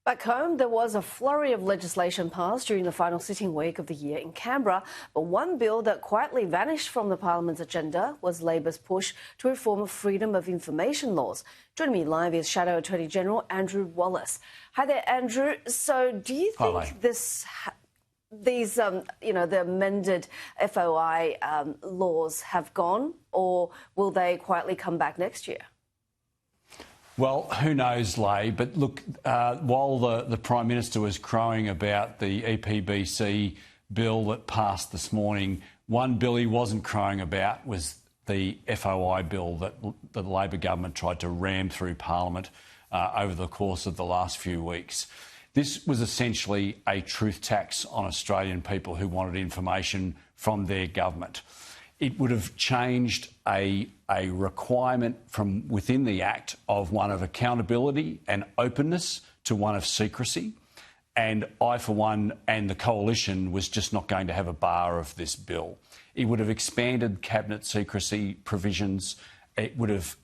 Back home, there was a flurry of legislation passed during the final sitting week of the year in Canberra, but one bill that quietly vanished from the Parliament's agenda was Labor's push to reform freedom of information laws. Joining me live is Shadow Attorney-General Andrew Wallace. Hi there, Andrew. So do you think the amended FOI laws have gone, or will they quietly come back next year? Well, who knows, Leigh, but look, while the Prime Minister was crowing about the EPBC bill that passed this morning, one bill he wasn't crowing about was the FOI bill that the Labor government tried to ram through Parliament over the course of the last few weeks. This was essentially a truth tax on Australian people who wanted information from their government. It would have changed a requirement from within the Act of one of accountability and openness to one of secrecy. And I, for one, and the Coalition was just not going to have a bar of this bill. It would have expanded cabinet secrecy provisions. It would have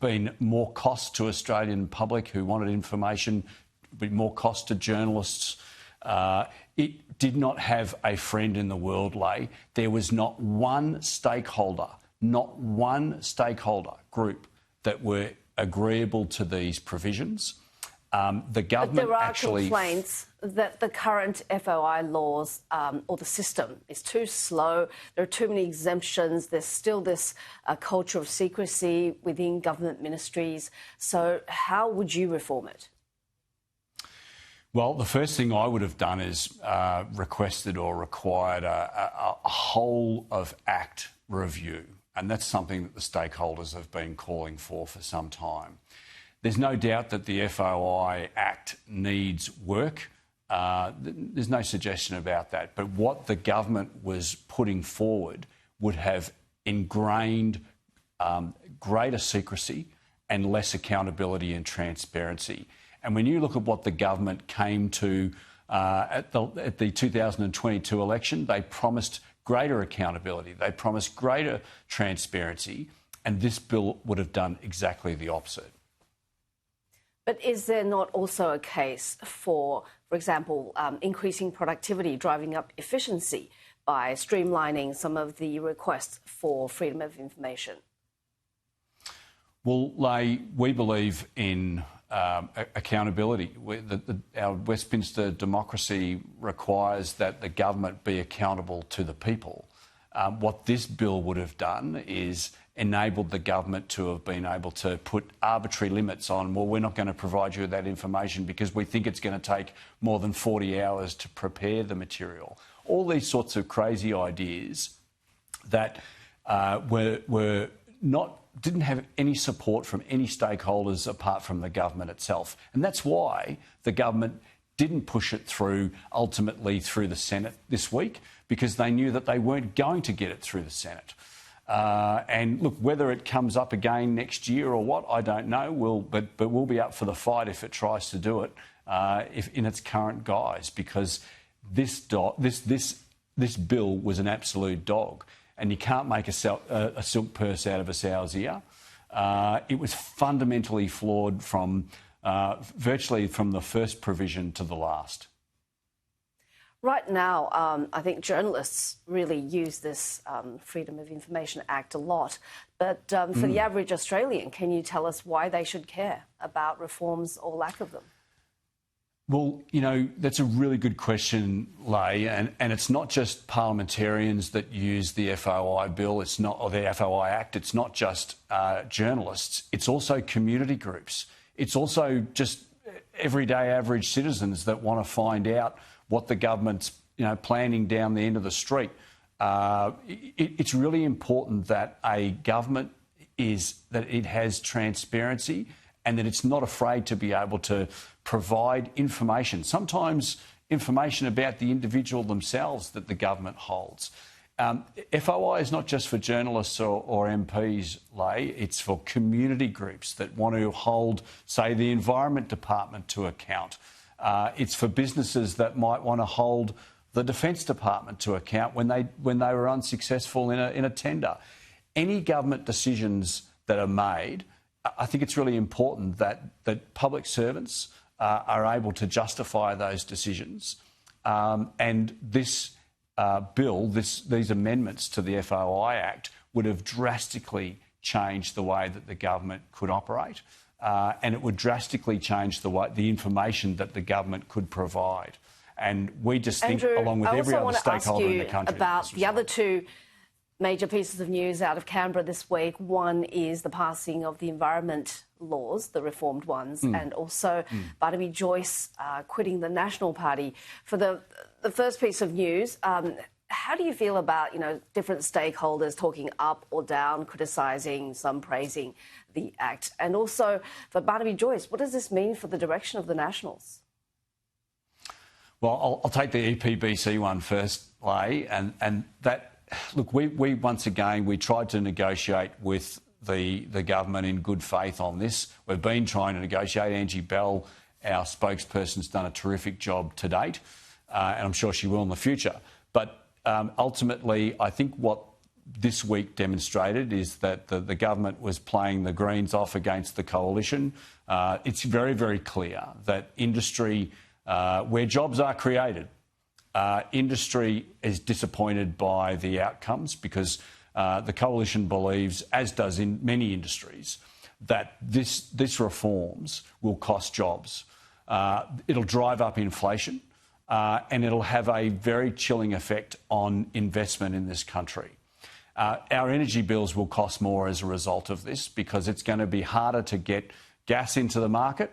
been more cost to Australian public who wanted information, more cost to journalists. It did not have a friend in the world, Leigh. There was not one stakeholder group that were agreeable to these provisions. The government but there are complaints that the current FOI laws or the system is too slow. There are too many exemptions. There's still this culture of secrecy within government ministries. So how would you reform it? Well, the first thing I would have done is requested or required a whole of Act review, and that's something that the stakeholders have been calling for some time. There's no doubt that the FOI Act needs work. There's no suggestion about that. But what the government was putting forward would have ingrained greater secrecy and less accountability and transparency. And when you look at what the government came to at the 2022 election, they promised greater accountability, they promised greater transparency, and this bill would have done exactly the opposite. But is there not also a case for example, increasing productivity, driving up efficiency by streamlining some of the requests for freedom of information? Well, Leigh, we believe in accountability. Our Westminster democracy requires that the government be accountable to the people. What this bill would have done is enabled the government to have been able to put arbitrary limits on, well, we're not going to provide you with that information because we think it's going to take more than 40 hours to prepare the material. All these sorts of crazy ideas that didn't have any support from any stakeholders apart from the government itself. And that's why the government didn't push it through, ultimately through the Senate this week, because they knew that they weren't going to get it through the Senate. And look, whether it comes up again next year or what, I don't know. But we'll be up for the fight if it tries to do it if in its current guise, because this bill was an absolute dog. And you can't make a silk purse out of a sow's ear. It was fundamentally flawed from virtually from the first provision to the last. Right now, I think journalists really use this Freedom of Information Act a lot. But for the average Australian, can you tell us why they should care about reforms or lack of them? Well, you know, that's a really good question, Leigh, and it's not just parliamentarians that use the FOI bill, or the FOI Act. It's not just journalists. It's also community groups. It's also just everyday average citizens that want to find out what the government's, planning down the end of the street. It's really important that a government has transparency and that it's not afraid to be able to provide information, sometimes information about the individual themselves that the government holds. FOI is not just for journalists or MPs, Leigh, it's for community groups that want to hold, say, the Environment Department to account. It's for businesses that might want to hold the Defence Department to account when they were unsuccessful in a tender. Any government decisions that are made, I think it's really important that public servants are able to justify those decisions. And this bill, these amendments to the FOI Act would have drastically changed the way that the government could operate, and it would drastically change the information that the government could provide. And we just think, Andrew, along with every other stakeholder in the country, about the other two major pieces of news out of Canberra this week. One is the passing of the environment laws, the reformed ones, and also Barnaby Joyce quitting the National Party. For the first piece of news, how do you feel about, different stakeholders talking up or down, criticising, some praising the Act? And also for Barnaby Joyce, what does this mean for the direction of the Nationals? Well, I'll take the EPBC one first, Leigh, and that, look, we once again, we tried to negotiate with the government in good faith on this. We've been trying to negotiate. Angie Bell, our spokesperson, has done a terrific job to date, and I'm sure she will in the future. But ultimately, I think what this week demonstrated is that the government was playing the Greens off against the coalition. It's very, very clear that industry, where jobs are created, industry is disappointed by the outcomes because the coalition believes, as does in many industries, that this reforms will cost jobs. It'll drive up inflation and it'll have a very chilling effect on investment in this country. Our energy bills will cost more as a result of this because it's going to be harder to get gas into the market.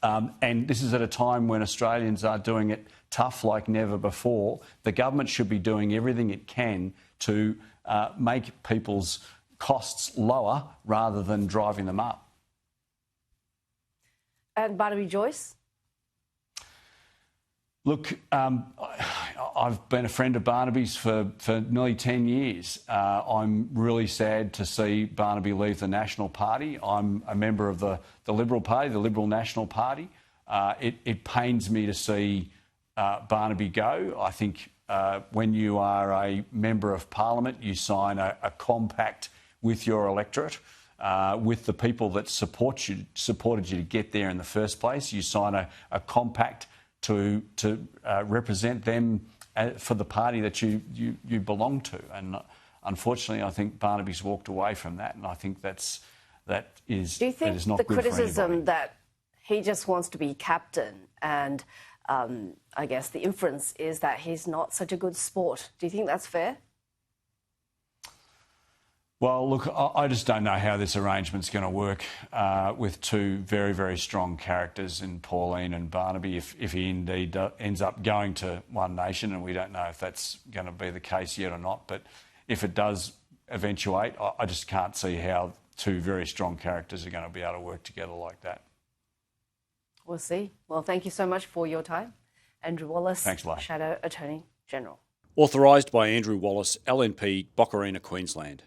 And this is at a time when Australians are doing it tough like never before. The government should be doing everything it can to make people's costs lower rather than driving them up. And Barnaby Joyce? Look, I've been a friend of Barnaby's for nearly 10 years. I'm really sad to see Barnaby leave the National Party. I'm a member of the Liberal Party, the Liberal National Party. It pains me to see Barnaby go. I think when you are a member of Parliament, you sign a compact with your electorate, with the people that supported you to get there in the first place. You sign a compact to represent them for the party that you belong to. And unfortunately, I think Barnaby's walked away from that, and I think that is not good for anybody. Do you think the criticism that he just wants to be captain and I guess the inference is that he's not such a good sport, do you think that's fair? Well, look, I just don't know how this arrangement's going to work with two very, very strong characters in Pauline and Barnaby if he indeed ends up going to One Nation, and we don't know if that's going to be the case yet or not. But if it does eventuate, I just can't see how two very strong characters are going to be able to work together like that. We'll see. Well, thank you so much for your time. Andrew Wallace, Thanks, Leigh. Shadow Attorney-General. Authorised by Andrew Wallace, LNP, Boccarina, Queensland.